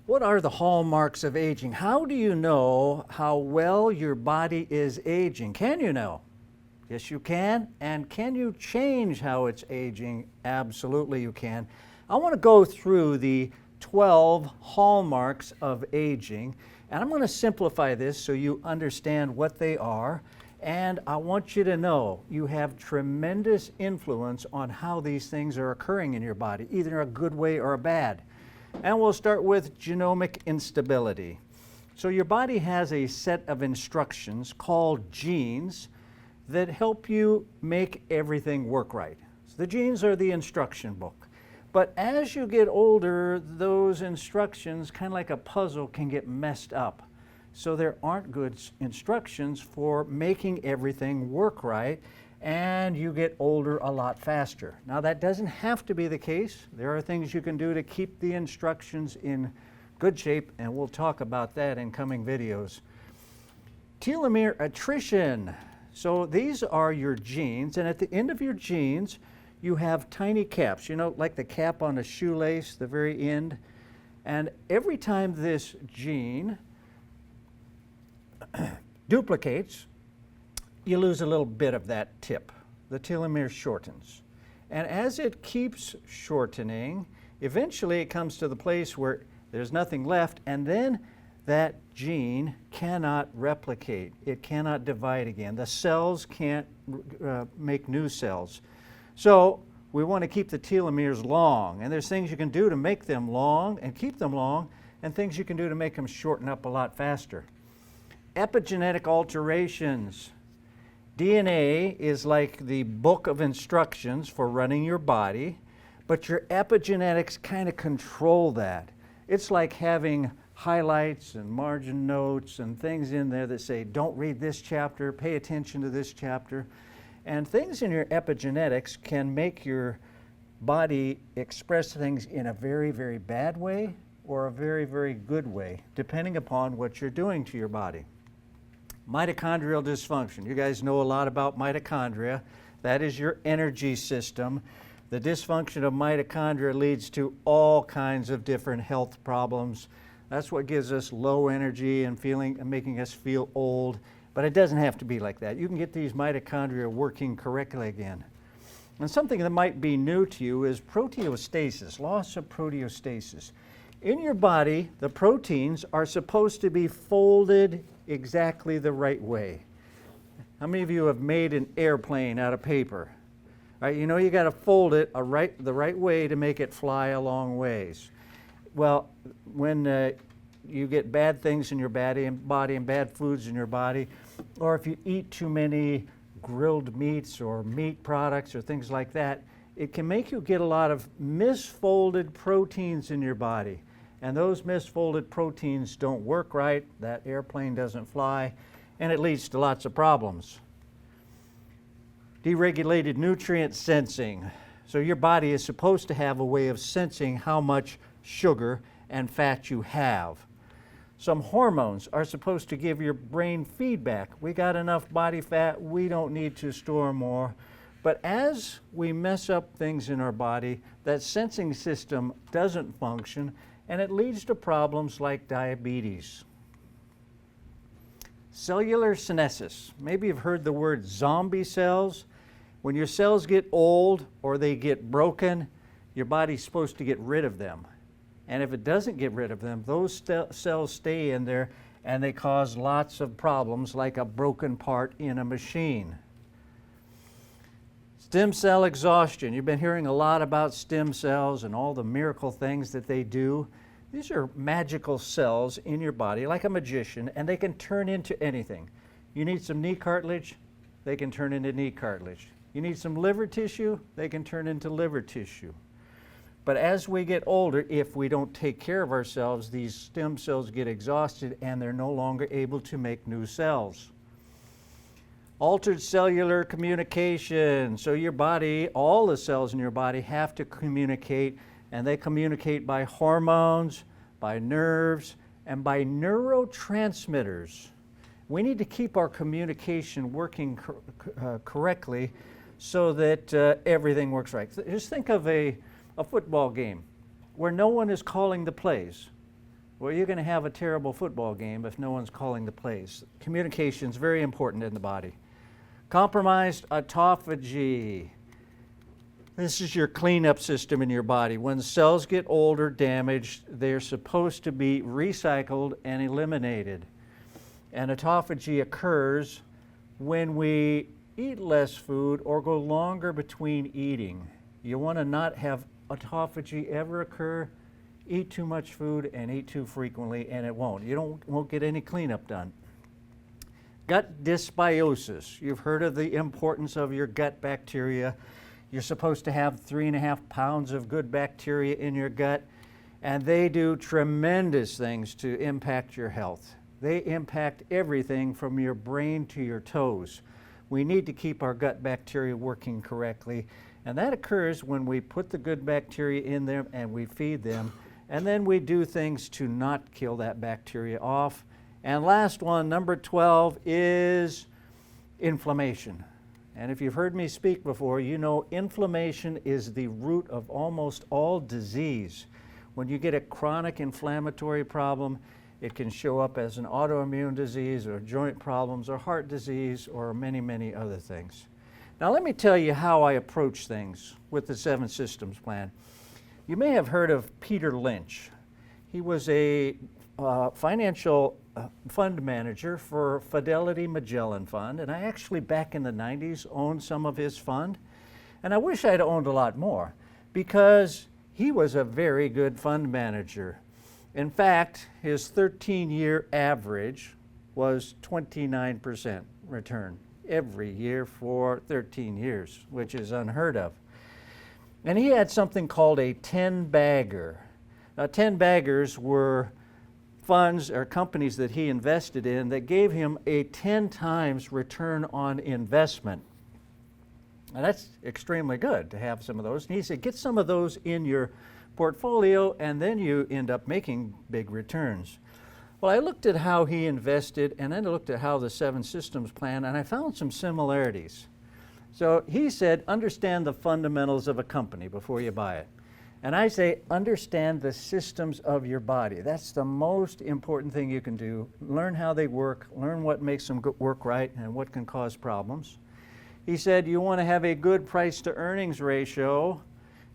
What are the hallmarks of aging? How do you know how well your body is aging? Can you know? Yes, you can. And can you change how it's aging? Absolutely, you can. I want to go through the 12 hallmarks of aging, and I'm going to simplify this so you understand what they are. And I want you to know you have tremendous influence on how these things are occurring in your body, either a good way or a bad. And we'll start with genomic instability. So your body has a set of instructions called genes that help you make everything work right. So the genes are the instruction book. But as you get older, those instructions, kind of like a puzzle, can get messed up. So there aren't good instructions for making everything work right, and you get older a lot faster. Now that doesn't have to be the case. There are things you can do to keep the instructions in good shape, and we'll talk about that in coming videos. Telomere attrition. So these are your genes, and at the end of your genes, you have tiny caps, you know, like the cap on a shoelace, the very end. And every time this gene duplicates, you lose a little bit of that tip. The telomere shortens. And as it keeps shortening, eventually it comes to the place where there's nothing left, and then that gene cannot replicate. It cannot divide again. The cells can't make new cells. So we want to keep the telomeres long, and there's things you can do to make them long and keep them long, and things you can do to make them shorten up a lot faster. Epigenetic alterations. DNA is like the book of instructions for running your body, but your epigenetics kind of control that. It's like having highlights and margin notes and things in there that say, don't read this chapter, pay attention to this chapter. And things in your epigenetics can make your body express things in a very, very bad way or a very, very good way, depending upon what you're doing to your body. Mitochondrial dysfunction. You guys know a lot about mitochondria. That is your energy system. The dysfunction of mitochondria leads to all kinds of different health problems. That's what gives us low energy and making us feel old. But it doesn't have to be like that. You can get these mitochondria working correctly again. And something that might be new to you is proteostasis, loss of proteostasis. In your body, the proteins are supposed to be folded exactly the right way. How many of you have made an airplane out of paper? Right, you know you got to fold it the right way to make it fly a long ways. Well, when you get bad things in your body and bad foods in your body, or if you eat too many grilled meats or meat products or things like that, it can make you get a lot of misfolded proteins in your body. And those misfolded proteins don't work right, that airplane doesn't fly, and it leads to lots of problems. Deregulated nutrient sensing. So your body is supposed to have a way of sensing how much sugar and fat you have. Some hormones are supposed to give your brain feedback. We got enough body fat, we don't need to store more. But as we mess up things in our body, that sensing system doesn't function, and it leads to problems like diabetes. Cellular senescence. Maybe you've heard the word zombie cells. When your cells get old or they get broken, your body's supposed to get rid of them. And if it doesn't get rid of them, those cells stay in there and they cause lots of problems like a broken part in a machine. Stem cell exhaustion. You've been hearing a lot about stem cells and all the miracle things that they do. These are magical cells in your body, like a magician, and they can turn into anything. You need some knee cartilage, they can turn into knee cartilage. You need some liver tissue, they can turn into liver tissue. But as we get older, if we don't take care of ourselves, these stem cells get exhausted and they're no longer able to make new cells. Altered cellular communication. So your body, all the cells in your body have to communicate, and they communicate by hormones, by nerves, and by neurotransmitters. We need to keep our communication working correctly so that everything works right. Just think of a football game where no one is calling the plays. well, you're going to have a terrible football game if no one's calling the plays. Communication is very important in the body. Compromised autophagy. This is your cleanup system in your body. When cells get old or damaged, they're supposed to be recycled and eliminated. And autophagy occurs when we eat less food or go longer between eating. You want to not have autophagy ever occur. Eat too much food and eat too frequently, and it won't. You won't get any cleanup done. Gut dysbiosis. You've heard of the importance of your gut bacteria. You're supposed to have 3.5 pounds of good bacteria in your gut, and they do tremendous things to impact your health. They impact everything from your brain to your toes. We need to keep our gut bacteria working correctly, and that occurs when we put the good bacteria in them and we feed them, and then we do things to not kill that bacteria off. And last one, number 12, is inflammation. And if you've heard me speak before, you know inflammation is the root of almost all disease. When you get a chronic inflammatory problem, it can show up as an autoimmune disease or joint problems or heart disease or many, many other things. Now let me tell you how I approach things with the 7 Systems Plan. You may have heard of Peter Lynch. He was a financial fund manager for Fidelity Magellan Fund, and I actually back in the 90s owned some of his fund, and I wish I'd owned a lot more because he was a very good fund manager. In fact, his 13-year average was 29% return every year for 13 years, which is unheard of. And he had something called a 10-bagger. Now, 10-baggers were funds or companies that he invested in that gave him a 10 times return on investment. And that's extremely good to have some of those. And he said, get some of those in your portfolio and then you end up making big returns. Well, I looked at how he invested and then I looked at how the 7 Systems Plan, and I found some similarities. So he said, understand the fundamentals of a company before you buy it. And I say, understand the systems of your body. That's the most important thing you can do. Learn how they work, learn what makes them work right and what can cause problems. He said, you want to have a good price to earnings ratio.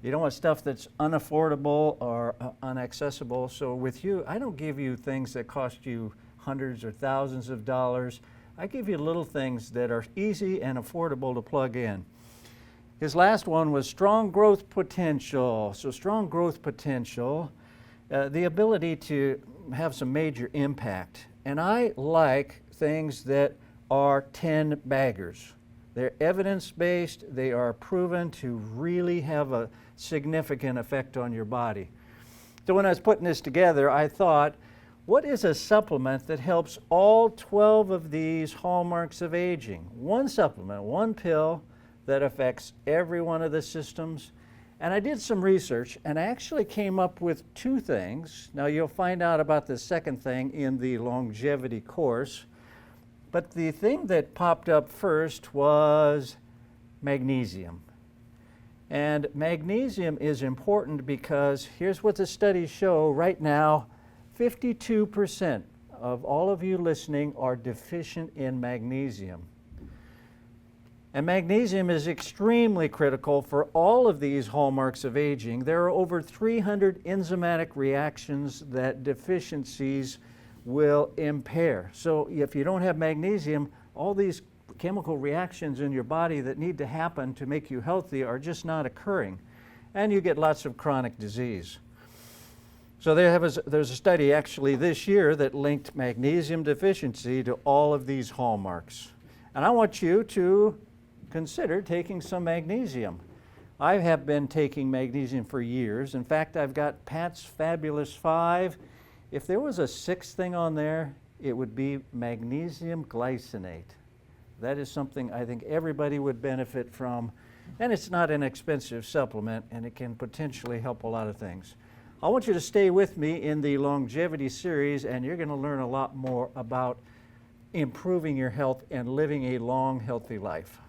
You don't want stuff that's unaffordable or inaccessible. So with you, I don't give you things that cost you hundreds or thousands of dollars. I give you little things that are easy and affordable to plug in. His last one was strong growth potential. So strong growth potential, the ability to have some major impact. And I like things that are 10 baggers. They're evidence-based, they are proven to really have a significant effect on your body. So when I was putting this together, I thought, what is a supplement that helps all 12 of these hallmarks of aging? One supplement, one pill that affects every one of the systems. And I did some research and I actually came up with 2 things. Now you'll find out about the second thing in the longevity course. But the thing that popped up first was magnesium. And magnesium is important because here's what the studies show right now. 52% of all of you listening are deficient in magnesium. And magnesium is extremely critical for all of these hallmarks of aging. There are over 300 enzymatic reactions that deficiencies will impair. So if you don't have magnesium, all these chemical reactions in your body that need to happen to make you healthy are just not occurring. And you get lots of chronic disease. So there's a study actually this year that linked magnesium deficiency to all of these hallmarks. And I want you to consider taking some magnesium. I have been taking magnesium for years. In fact, I've got Pat's Fabulous 5. If there was a 6th thing on there, it would be magnesium glycinate. That is something I think everybody would benefit from, and it's not an expensive supplement, and it can potentially help a lot of things. I want you to stay with me in the longevity series, and you're going to learn a lot more about improving your health and living a long, healthy life.